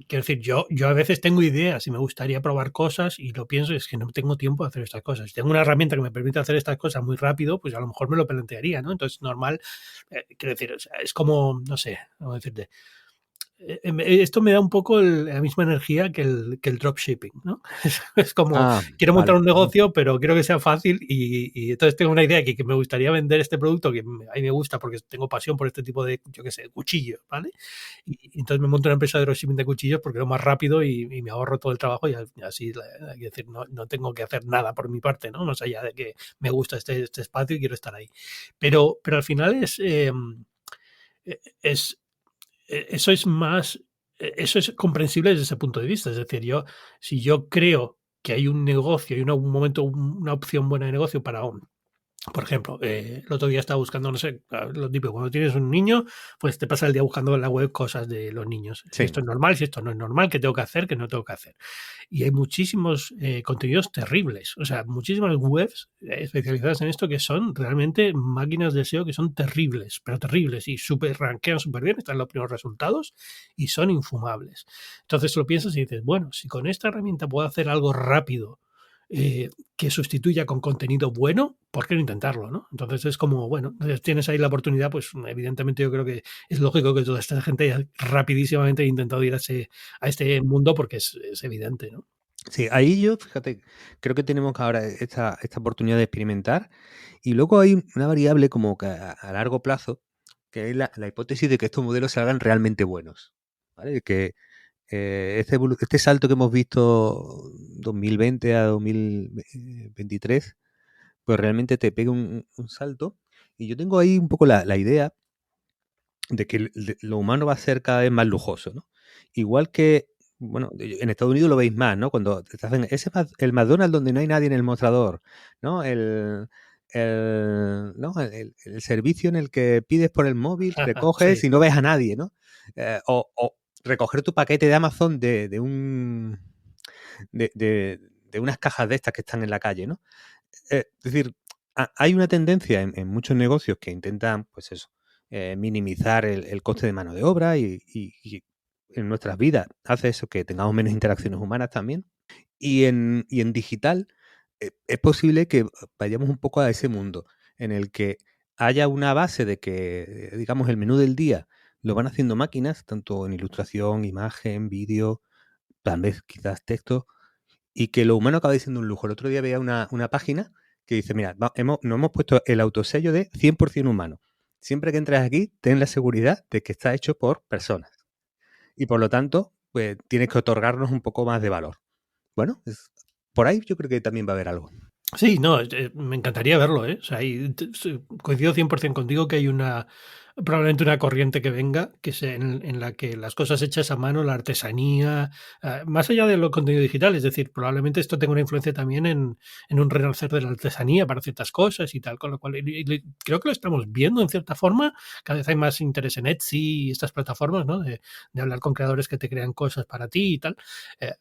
B: quiero decir, yo a veces tengo ideas y me gustaría probar cosas y lo pienso, es que no tengo tiempo de hacer estas cosas. Si tengo una herramienta que me permite hacer estas cosas muy rápido, pues a lo mejor me lo plantearía, ¿no? Entonces, normal, quiero decir, o sea, es como, no sé, cómo decirte. Esto me da un poco la misma energía que el dropshipping, ¿no? Es como, quiero montar un negocio, pero quiero que sea fácil y entonces tengo una idea que me gustaría vender este producto que a mí me gusta porque tengo pasión por este tipo de, yo qué sé, cuchillos, ¿vale? Y entonces me monto una empresa de dropshipping de cuchillos porque es más rápido y me ahorro todo el trabajo y así, hay que decir, no tengo que hacer nada por mi parte, ¿no? Más allá de que me gusta este espacio y quiero estar ahí. Pero al final eso es más, eso es comprensible desde ese punto de vista. Es decir, si yo creo que hay un negocio y un momento, una opción buena de negocio para por ejemplo, el otro día estaba buscando, no sé, lo típico, cuando tienes un niño, pues te pasa el día buscando en la web cosas de los niños. Si esto es normal, si esto no es normal, qué tengo que hacer, qué no tengo que hacer. Y hay muchísimos contenidos terribles, o sea, muchísimas webs especializadas en esto que son realmente máquinas de SEO que son terribles, pero terribles y rankean súper bien, están los primeros resultados y son infumables. Entonces lo piensas y dices, bueno, si con esta herramienta puedo hacer algo rápido, que sustituya con contenido bueno, ¿por qué no intentarlo, no? Entonces es como, bueno, tienes ahí la oportunidad, pues evidentemente yo creo que es lógico que toda esta gente haya rapidísimamente intentado ir a este mundo porque es evidente, ¿no?
C: Sí, ahí yo, fíjate, creo que tenemos ahora esta oportunidad de experimentar. Y luego hay una variable como que a largo plazo, que es la hipótesis de que estos modelos salgan realmente buenos. ¿Vale? Que este salto que hemos visto 2020 a 2023, pues realmente te pega un salto. Y yo tengo ahí un poco la idea de que lo humano va a ser cada vez más lujoso, ¿no? Igual que, bueno, en Estados Unidos lo veis más, ¿no? Cuando te hacen el McDonald's donde no hay nadie en el mostrador, ¿no? ¿no? El servicio en el que pides por el móvil, recoges
B: Sí.
C: y no ves a nadie, ¿no? O recoger tu paquete de Amazon de un de unas cajas de estas que están en la calle, ¿no? Es decir, hay una tendencia en muchos negocios que intentan, pues eso, minimizar el coste de mano de obra y en nuestras vidas hace eso que tengamos menos interacciones humanas también. Y en digital es posible que vayamos un poco a ese mundo en el que haya una base de que, digamos, el menú del día lo van haciendo máquinas, tanto en ilustración, imagen, vídeo, tal vez quizás texto, y que lo humano acaba siendo un lujo. El otro día veía una página que dice, mira, nos hemos puesto el autosello de 100% humano. Siempre que entres aquí, ten la seguridad de que está hecho por personas. Y por lo tanto, pues tienes que otorgarnos un poco más de valor. Bueno, por ahí yo creo que también va a haber algo.
B: Sí, no, me encantaría verlo, ¿eh? O sea, coincido 100% contigo que hay probablemente una corriente que venga, en la que las cosas hechas a mano, la artesanía, más allá de lo contenido digital, es decir, probablemente esto tenga una influencia también en un renacer de la artesanía para ciertas cosas y tal, con lo cual creo que lo estamos viendo en cierta forma. Cada vez hay más interés en Etsy y estas plataformas, ¿no? De hablar con creadores que te crean cosas para ti y tal.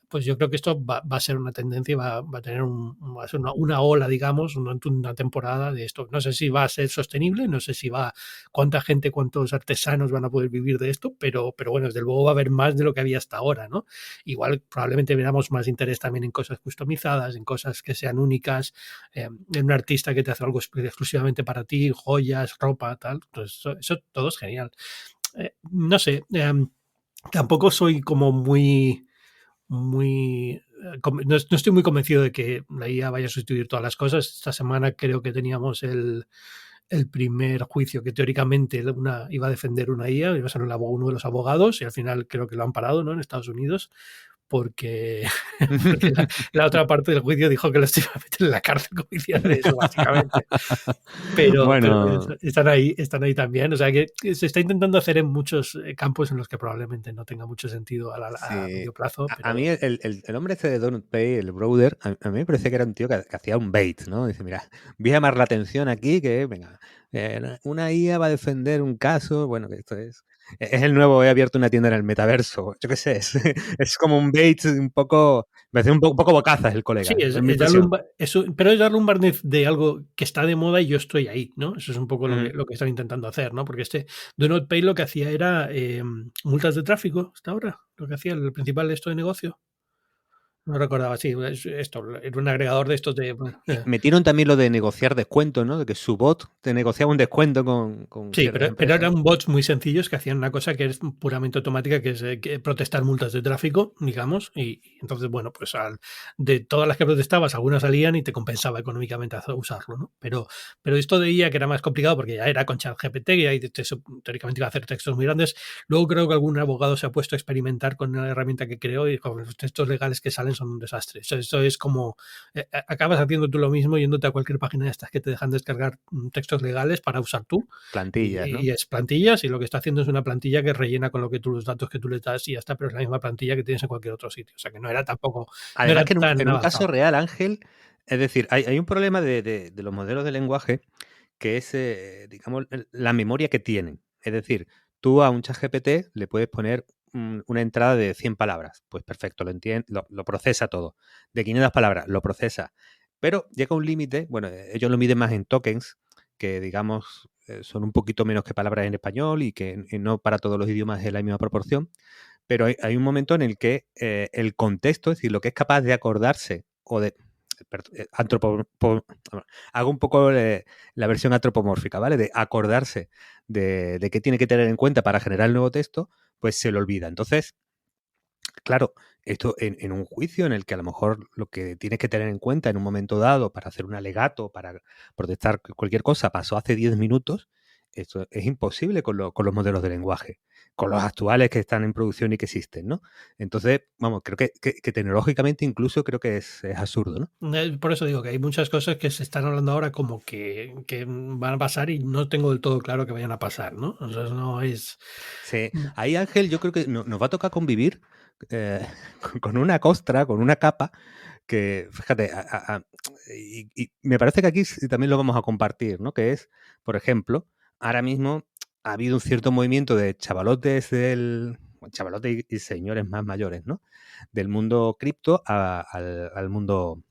B: Pues yo creo que esto va a ser una tendencia y va a tener va a ser una ola, digamos, una temporada de esto. No sé si va a ser sostenible, no sé si cuánta gente, cuántos artesanos van a poder vivir de esto, pero bueno, desde luego va a haber más de lo que había hasta ahora, ¿no? Igual probablemente veamos más interés también en cosas customizadas, en cosas que sean únicas, en un artista que te hace algo exclusivamente para ti, joyas, ropa, tal. Pues eso todo es genial. No sé, tampoco soy como no estoy muy convencido de que la IA vaya a sustituir todas las cosas. Esta semana creo que teníamos el primer juicio que teóricamente iba a defender una IA, iba a ser uno de los abogados, y al final creo que lo han parado, ¿no? En Estados Unidos, porque, porque la otra parte del juicio dijo que los iba a meter en la cárcel como hicieron eso, básicamente. Pero
C: Bueno,
B: están ahí también. O sea que se está intentando hacer en muchos campos en los que probablemente no tenga mucho sentido a
C: sí.
B: medio plazo,
C: A
B: pero
C: mí el hombre este de Donut Pay, el brother, a mí me parecía que era un tío que hacía un bait, ¿no? Dice, mira, voy a llamar la atención aquí que, venga, una IA va a defender un caso, bueno, que esto es el nuevo, he abierto una tienda en el metaverso, yo qué sé, es como un bait un poco, me hace un poco bocazas el
B: sí,
C: colega, es mi
B: es darle
C: impresión.
B: pero es darle un barniz de algo que está de moda y yo estoy ahí, ¿no? Eso es un poco
C: Ujú.
B: lo que están intentando hacer, ¿no? Porque Do Not Pay lo que hacía era multas de tráfico hasta ahora, lo que hacía el principal de esto de negocio. No recordaba, sí, esto, era un agregador de estos de... bueno,
C: Y metieron también lo de negociar descuentos, ¿no? De que su bot te negociaba un descuento con
B: Sí,
C: ciertas
B: pero
C: empresas.
B: eran bots muy sencillos que hacían una cosa que es puramente automática, que es que protestar multas de tráfico, digamos, y entonces, bueno, pues de todas las que protestabas, algunas salían y te compensaba económicamente usarlo, ¿no? Pero esto de IA, que era más complicado porque ya era con ChatGPT, y ahí teóricamente iba a hacer textos muy grandes, luego creo que algún abogado se ha puesto a experimentar con una herramienta que creó y con los textos legales que salen son un desastre. Esto es como, acabas haciendo tú lo mismo yéndote a cualquier página de estas que te dejan descargar textos legales para usar tú,
C: Plantillas, ¿no?
B: y es plantillas, y lo que está haciendo es una plantilla que rellena con los datos que tú le das y ya está, pero es la misma plantilla que tienes en cualquier otro sitio. O sea que no era tampoco, no
C: Además
B: era
C: que en
B: tan
C: un caso
B: avanzado.
C: real, Ángel, es decir, hay un problema de los modelos de lenguaje que es, digamos, la memoria que tienen. Es decir, tú a un ChatGPT le puedes poner una entrada de 100 palabras. Pues perfecto, lo entiende, lo procesa todo. De 500 palabras, lo procesa. Pero llega un límite, bueno, ellos lo miden más en tokens, que digamos son un poquito menos que palabras en español y que no para todos los idiomas es la misma proporción. Pero hay un momento en el que el contexto, es decir, lo que es capaz de acordarse o de hago un poco la versión antropomórfica, ¿vale? De acordarse de qué tiene que tener en cuenta para generar el nuevo texto, pues se lo olvida. Entonces, claro, esto en un juicio en el que a lo mejor lo que tienes que tener en cuenta en un momento dado para hacer un alegato, para protestar cualquier cosa, pasó hace 10 minutos, esto es imposible con los modelos de lenguaje, con los actuales que están en producción y que existen, ¿no? Entonces, vamos, creo que tecnológicamente incluso creo que es absurdo, ¿no?
B: Por eso digo que hay muchas cosas que se están hablando ahora como que van a pasar y no tengo del todo claro que vayan a pasar, ¿no? O sea, no es...
C: Sí, ahí Ángel, yo creo que nos va a tocar convivir con una costra, con una capa, que, fíjate, y me parece que aquí también lo vamos a compartir, ¿no? Que es, por ejemplo, ahora mismo ha habido un cierto movimiento de chavalotes chavalotes y señores más mayores, ¿no? Del mundo cripto al mundo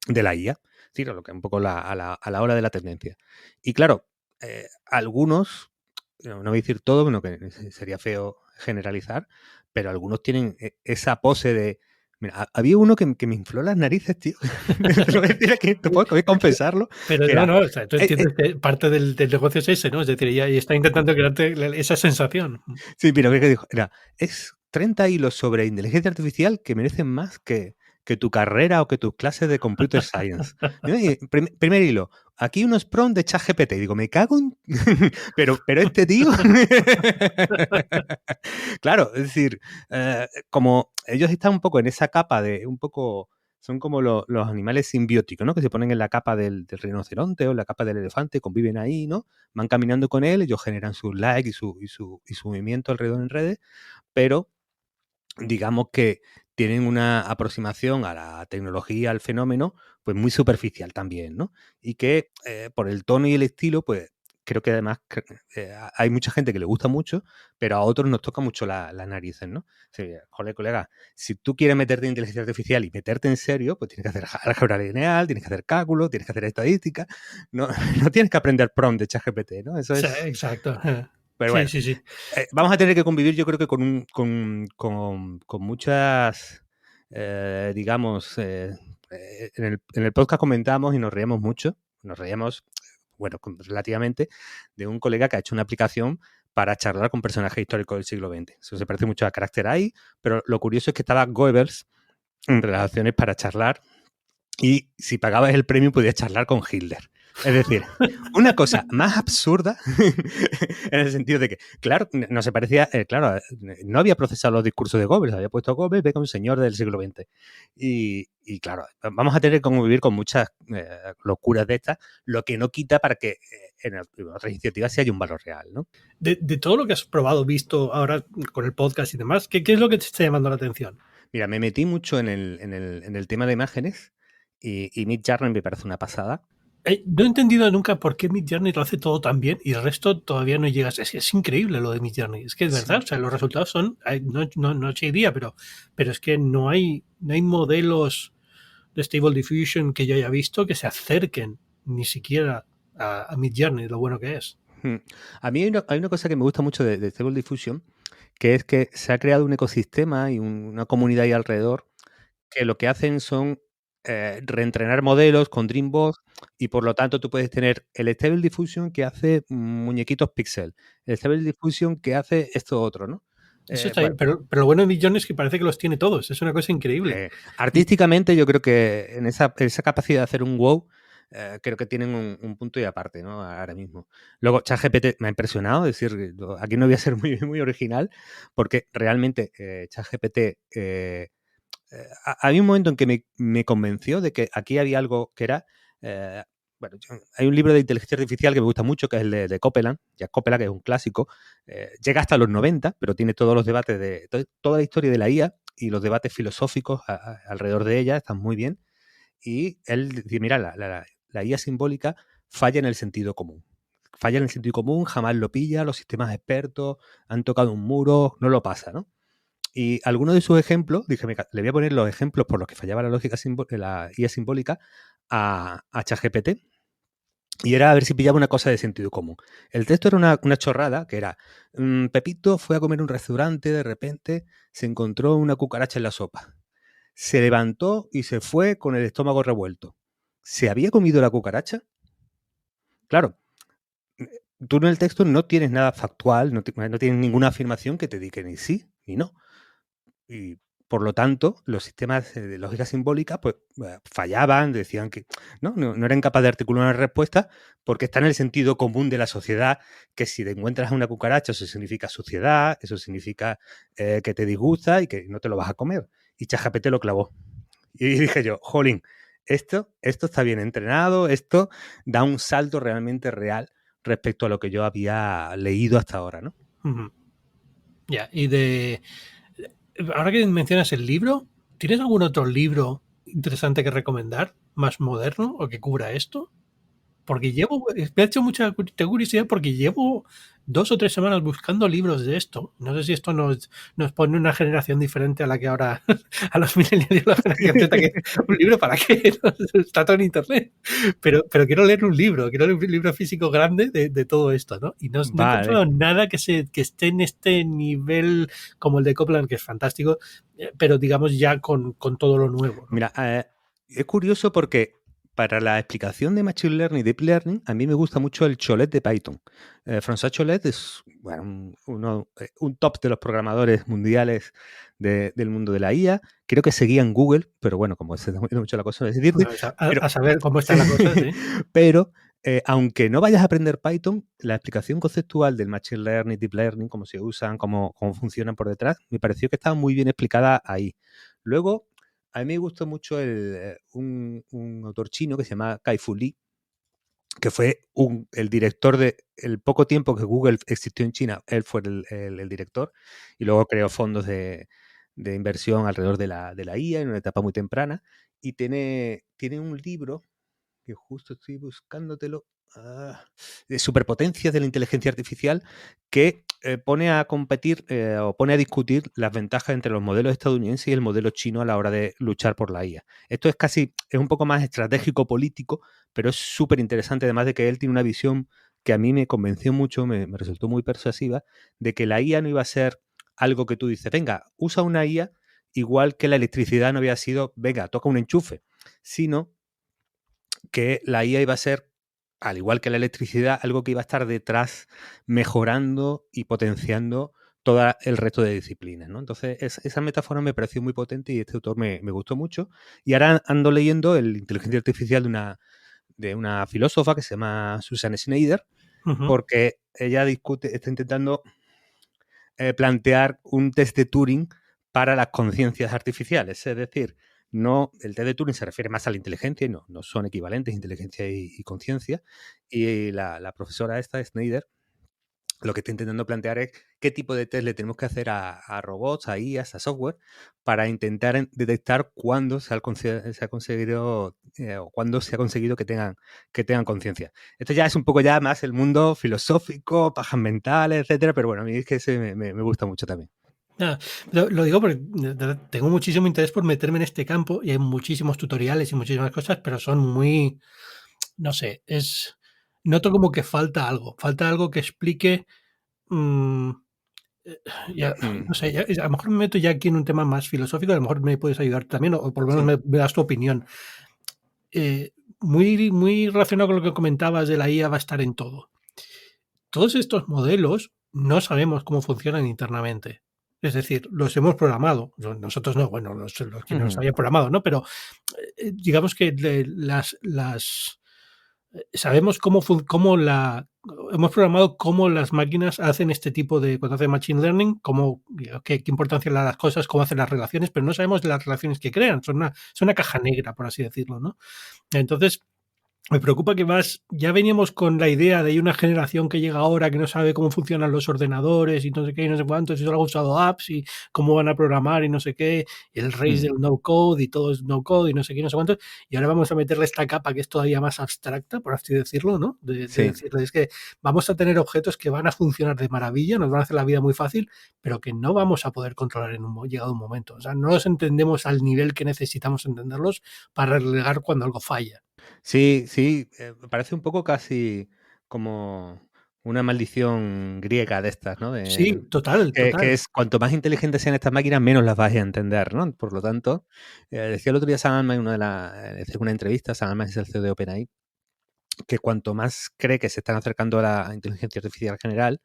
C: de la IA. Sí, lo que un poco a la hora de la tendencia. Y claro, algunos, no voy a decir todo, bueno, que sería feo generalizar, pero algunos tienen esa pose de... Mira, había uno que me infló las narices, tío. Te lo voy a decir aquí, te puedo confesarlo.
B: Pero
C: que
B: no,
C: era,
B: no, o sea, tú entiendes que parte del negocio es ese, ¿no? Es decir, ella está intentando crearte esa sensación.
C: sí, mira, ¿qué dijo? Era, es 30 hilos sobre inteligencia artificial que merecen más que tu carrera o que tus clases de computer science. Y primer hilo, aquí unos prompts de ChatGPT. Digo, me cago en... pero este tío... Claro, es decir, como ellos están un poco en esa capa de un poco... Son como los animales simbióticos, ¿no? Que se ponen en la capa del rinoceronte o en la capa del elefante, conviven ahí, ¿no? Van caminando con él, ellos generan sus likes y su movimiento alrededor en redes, pero digamos que tienen una aproximación a la tecnología, al fenómeno, pues muy superficial también, ¿no? Y que por el tono y el estilo, pues creo que además hay mucha gente que le gusta mucho, pero a otros nos toca mucho las narices, ¿no? Sí, joder, colega, si tú quieres meterte en inteligencia artificial y meterte en serio, pues tienes que hacer álgebra lineal, tienes que hacer cálculo, tienes que hacer estadística, no, no tienes que aprender prompt de ChatGPT, ¿no? Eso
B: Sí,
C: es...
B: exacto.
C: Pero
B: Sí,
C: bueno,
B: sí, sí.
C: vamos a tener que convivir, yo creo que con muchas, digamos, en el podcast comentamos y nos reíamos mucho, nos reíamos, bueno, relativamente, de un colega que ha hecho una aplicación para charlar con personajes históricos del siglo XX. Eso se parece mucho a Character AI, pero lo curioso es que estaba Goebbels en relaciones para charlar y si pagabas el premio podías charlar con Hitler. Es decir, una cosa más absurda en el sentido de que, claro, no se parecía, claro, no había procesado los discursos de Goebbels, había puesto a Goebbels, venga, un señor del siglo XX. Y claro, vamos a tener que convivir con muchas locuras de estas, lo que no quita para que en otras iniciativas sí haya un valor real, ¿no?
B: De todo lo que has probado, visto ahora con el podcast y demás, ¿qué es lo que te está llamando la atención?
C: Mira, me metí mucho en el tema de imágenes y Midjourney me parece una pasada.
B: No he entendido nunca por qué Midjourney lo hace todo tan bien y el resto todavía no llegas. Es increíble lo de Midjourney. Es que es verdad, o sea, los resultados son, no sé día, pero es que no hay modelos de Stable Diffusion que yo haya visto que se acerquen ni siquiera a Midjourney, lo bueno que es.
C: A mí hay una cosa que me gusta mucho de Stable Diffusion, que es que se ha creado un ecosistema y una comunidad ahí alrededor que lo que hacen son reentrenar modelos con Dreambox y por lo tanto tú puedes tener el Stable Diffusion que hace muñequitos pixel, el Stable Diffusion que hace esto otro, ¿no?
B: Eso está
C: Bueno,
B: bien, pero lo bueno de Midjourney es que parece que los tiene todos. Es una cosa increíble.
C: artísticamente yo creo que en esa capacidad de hacer un wow, creo que tienen un punto y aparte, ¿no? Ahora mismo. Luego, ChatGPT me ha impresionado, es decir, aquí no voy a ser muy original, porque realmente ChatGPT había un momento en que me convenció de que aquí había algo que era... bueno, hay un libro de inteligencia artificial que me gusta mucho, que es el de Copeland, Jack Copeland, que es un clásico. Llega hasta los 90, pero tiene todos los debates de toda la historia de la IA y los debates filosóficos alrededor de ella, están muy bien. Y él dice, mira, la IA simbólica falla en el sentido común. Falla en el sentido común, jamás lo pilla, los sistemas expertos han tocado un muro, no lo pasa, ¿no? Y algunos de sus ejemplos, dije, le voy a poner los ejemplos por los que fallaba la IA simbólica a ChatGPT. Y era a ver si pillaba una cosa de sentido común. El texto era una chorrada que era, Pepito fue a comer a un restaurante, de repente se encontró una cucaracha en la sopa. se levantó y se fue con el estómago revuelto. ¿Se había comido la cucaracha? Claro, tú en el texto no tienes nada factual, no tienes ninguna afirmación que te diga ni sí ni no. Y por lo tanto, los sistemas de lógica simbólica pues, fallaban, decían que no eran capaces de articular una respuesta porque está en el sentido común de la sociedad, que si te encuentras a una cucaracha, eso significa suciedad, eso significa que te disgusta y que no te lo vas a comer. Y ChatGPT lo clavó. Y dije yo, jolín, esto está bien entrenado, esto da un salto realmente real respecto a lo que yo había leído hasta ahora, ¿no?
B: Ya, ahora que mencionas el libro, ¿tienes algún otro libro interesante que recomendar, más moderno o que cubra esto? Porque me ha hecho mucha curiosidad porque llevo 2 o 3 semanas buscando libros de esto. No sé si esto nos pone una generación diferente a la que ahora, a los millennials, la generación Z, que un libro para qué, está todo en internet. Pero quiero leer un libro físico grande de todo esto, ¿no? Y no he encontrado nada que esté en este nivel como el de Copland, que es fantástico, pero digamos ya con todo lo nuevo, ¿no?
C: Mira, es curioso porque para la explicación de Machine Learning y Deep Learning, a mí me gusta mucho el Cholet de Python. François Cholet es bueno, un top de los programadores mundiales del mundo de la IA. Creo que seguía en Google, pero bueno, como se está moviendo mucho la cosa, es decir,
B: a saber cómo está la cosa, ¿sí?
C: Pero aunque no vayas a aprender Python, la explicación conceptual del Machine Learning, Deep Learning, cómo se usan, cómo funcionan por detrás, me pareció que estaba muy bien explicada ahí. Luego, a mí me gustó mucho un autor chino que se llama Kai-Fu Lee, que fue el director de el poco tiempo que Google existió en China, él fue el director y luego creó fondos de inversión alrededor de la IA en una etapa muy temprana y tiene un libro que justo estoy buscándotelo, de superpotencias de la inteligencia artificial que pone a competir o pone a discutir las ventajas entre los modelos estadounidenses y el modelo chino a la hora de luchar por la IA. Esto es un poco más estratégico político, pero es súper interesante, además de que él tiene una visión que a mí me convenció mucho, me resultó muy persuasiva, de que la IA no iba a ser algo que tú dices, venga, usa una IA igual que la electricidad no había sido, venga, toca un enchufe, sino que la IA iba a ser, al igual que la electricidad, algo que iba a estar detrás mejorando y potenciando todo el resto de disciplinas, ¿no? Entonces, esa metáfora me pareció muy potente y este autor me gustó mucho. Y ahora ando leyendo el inteligencia artificial de una filósofa que se llama Susan Schneider, porque ella está intentando plantear un test de Turing para las conciencias artificiales, es decir, el test de Turing se refiere más a la inteligencia y no son equivalentes inteligencia y conciencia. Y la profesora esta, Schneider, lo que está intentando plantear es qué tipo de test le tenemos que hacer a robots, a IAs, a software, para intentar detectar cuándo se ha conseguido o cuándo se ha conseguido que tengan conciencia. Esto ya es un poco ya más el mundo filosófico, pajas mentales, etcétera, pero bueno, a mí es que ese me gusta mucho también.
B: Lo digo porque tengo muchísimo interés por meterme en este campo y hay muchísimos tutoriales y muchísimas cosas, pero son muy, no sé, noto como que falta algo que explique, no sé, a lo mejor me meto ya aquí en un tema más filosófico, a lo mejor me puedes ayudar también, o por lo menos me das tu opinión. Muy, muy relacionado con lo que comentabas de la IA va a estar en todo. Todos estos modelos no sabemos cómo funcionan internamente. Es decir, los hemos programado. Nosotros no, bueno, los que nos hayan programado, ¿no? Pero digamos que sabemos hemos programado cómo las máquinas hacen este tipo cuando hacen machine learning, qué importancia le dan las cosas, cómo hacen las relaciones, pero no sabemos de las relaciones que crean. Son una caja negra, por así decirlo, ¿no? Entonces, me preocupa que ya veníamos con la idea de una generación que llega ahora que no sabe cómo funcionan los ordenadores y no sé qué y no sé cuántos y solo ha usado apps y cómo van a programar y no sé qué, el race del no code y todo es no code y no sé qué y no sé cuántos, y ahora vamos a meterle esta capa que es todavía más abstracta, por así decirlo, ¿no? De decirle, es que vamos a tener objetos que van a funcionar de maravilla, nos van a hacer la vida muy fácil, pero que no vamos a poder controlar llegado un momento. O sea, no los entendemos al nivel que necesitamos entenderlos para relegar cuando algo falla.
C: Sí, me parece un poco casi como una maldición griega de estas, ¿no?
B: Sí, total.
C: Que es cuanto más inteligentes sean estas máquinas, menos las vas a entender, ¿no? Por lo tanto, decía el otro día Sam Altman en una entrevista, Sam Altman es el CEO de OpenAI, que cuanto más cree que se están acercando a la inteligencia artificial general,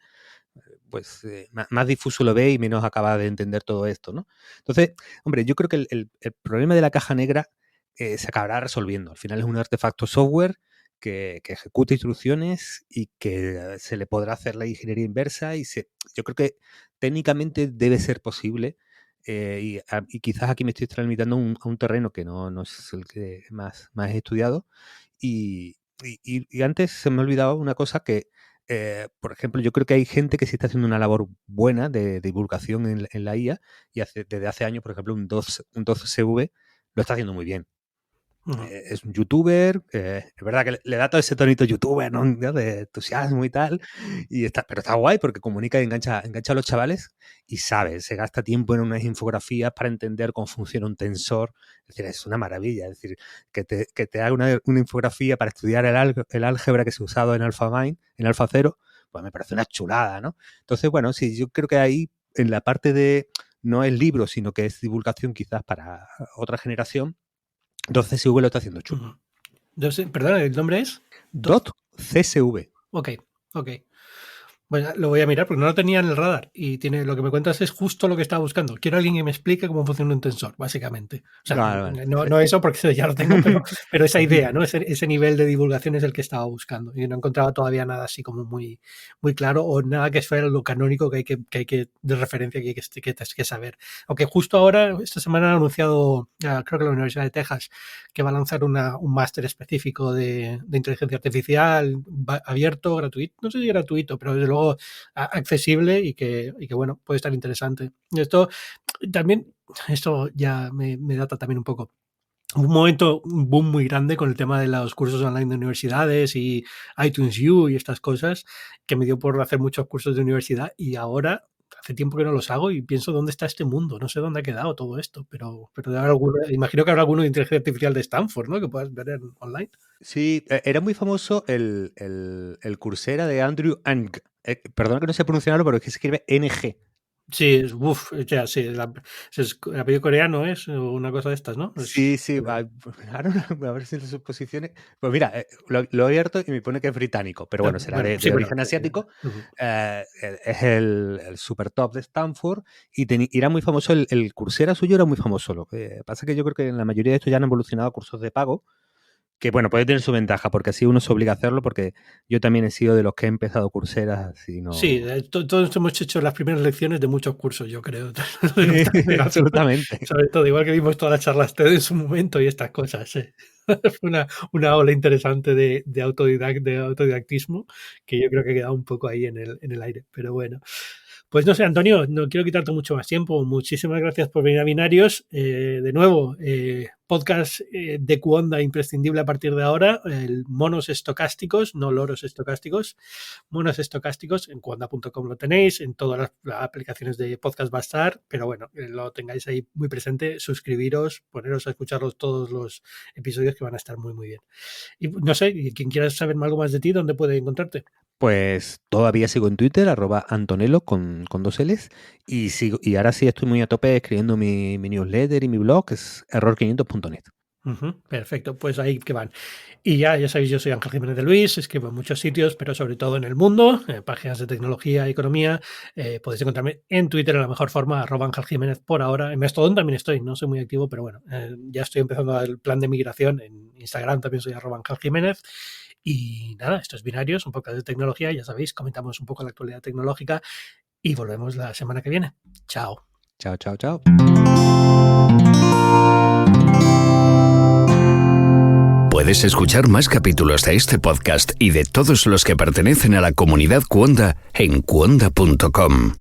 C: pues más difuso lo ve y menos acaba de entender todo esto, ¿no? Entonces, hombre, yo creo que el problema de la caja negra se acabará resolviendo. Al final es un artefacto software que ejecuta instrucciones y que se le podrá hacer la ingeniería inversa yo creo que técnicamente debe ser posible y quizás aquí me estoy tramitando a un terreno que no es el que más he estudiado y antes se me ha olvidado una cosa que por ejemplo, yo creo que hay gente que sí está haciendo una labor buena de divulgación en la IA y desde hace años, por ejemplo, un 12CV lo está haciendo muy bien. Es un youtuber, es verdad que le da todo ese tonito youtuber, ¿no? De entusiasmo y tal, pero está guay porque comunica y engancha a los chavales y se gasta tiempo en unas infografías para entender cómo funciona un tensor. Es decir, es una maravilla. Es decir, que te haga una infografía para estudiar el álgebra que se ha usado en AlphaMine, en AlphaZero, pues me parece una chulada, ¿no? Entonces, bueno, sí, yo creo que ahí en la parte de no es libro, sino que es divulgación quizás para otra generación, 12CV lo está haciendo chulo.
B: Perdón, ¿el nombre es?
C: .csv.
B: Ok. Bueno, lo voy a mirar porque no lo tenía en el radar y lo que me cuentas es justo lo que estaba buscando. Quiero a alguien que me explique cómo funciona un tensor, básicamente. O sea, vale. No eso porque ya lo tengo, pero esa idea, ¿no? Ese nivel de divulgación es el que estaba buscando y no encontraba todavía nada así como muy, muy claro o nada que fuera lo canónico que hay que de referencia que hay que saber. Aunque justo ahora, esta semana han anunciado, creo que la Universidad de Texas, que va a lanzar un máster específico de inteligencia artificial abierto, gratuito, no sé si gratuito, pero desde luego accesible y que bueno, puede estar interesante. Esto ya me data también un poco. Un boom muy grande con el tema de los cursos online de universidades y iTunes U y estas cosas, que me dio por hacer muchos cursos de universidad y ahora hace tiempo que no los hago y pienso dónde está este mundo, no sé dónde ha quedado todo esto, pero imagino que habrá alguno de inteligencia artificial de Stanford, ¿no? Que puedas ver online.
C: Sí, era muy famoso el Coursera de Andrew Ng. Perdona que no sé pronunciarlo, pero es que se escribe NG.
B: Sí, sí, el apellido coreano es una cosa de estas, ¿no?
C: Sí, a ver si las suposiciones. Pues mira, lo he abierto y me pone que es británico, pero bueno, será de origen asiático. Es el super top de Stanford y era muy famoso. El Coursera suyo era muy famoso. Lo que pasa es que yo creo que en la mayoría de estos ya han evolucionado a cursos de pago. Que bueno, puede tener su ventaja, porque así uno se obliga a hacerlo, porque yo también he sido de los que he empezado Coursera.
B: Sí, todos hemos hecho las primeras lecciones de muchos cursos, yo creo.
C: Absolutamente.
B: Sobre todo, igual que vimos todas las charlas TED en su momento y estas cosas. Fue una ola interesante de autodidactismo que yo creo que ha quedado un poco ahí en el aire, pero bueno. Pues no sé, Antonio, no quiero quitarte mucho más tiempo. Muchísimas gracias por venir a Binarios. De nuevo, podcast de Cuonda imprescindible a partir de ahora. Monos estocásticos, no loros estocásticos. Monos estocásticos, en cuonda.com lo tenéis. En todas las aplicaciones de podcast va a estar. Pero bueno, lo tengáis ahí muy presente. Suscribiros, poneros a escucharlos todos los episodios que van a estar muy, muy bien. Y no sé, quien quiera saber algo más de ti, ¿dónde puede encontrarte?
C: Pues todavía sigo en Twitter, @Antonello con 2 L's, y ahora sí estoy muy a tope escribiendo mi newsletter y mi blog, que es error500.net.
B: Perfecto, pues ahí que van. Y ya sabéis, yo soy Ángel Jiménez de Luis, escribo en muchos sitios, pero sobre todo en el mundo, páginas de tecnología y economía. Podéis encontrarme en Twitter de la mejor forma, @Ángel Jiménez por ahora. En Mastodon también estoy, no soy muy activo, pero bueno, ya estoy empezando el plan de migración. En Instagram también soy @Ángel Jiménez. Y nada, esto es Binarios, un poco de tecnología, ya sabéis, comentamos un poco la actualidad tecnológica y volvemos la semana que viene. Chao.
C: Chao, chao, chao.
A: Puedes escuchar más capítulos de este podcast y de todos los que pertenecen a la comunidad Cuonda en cuonda.com.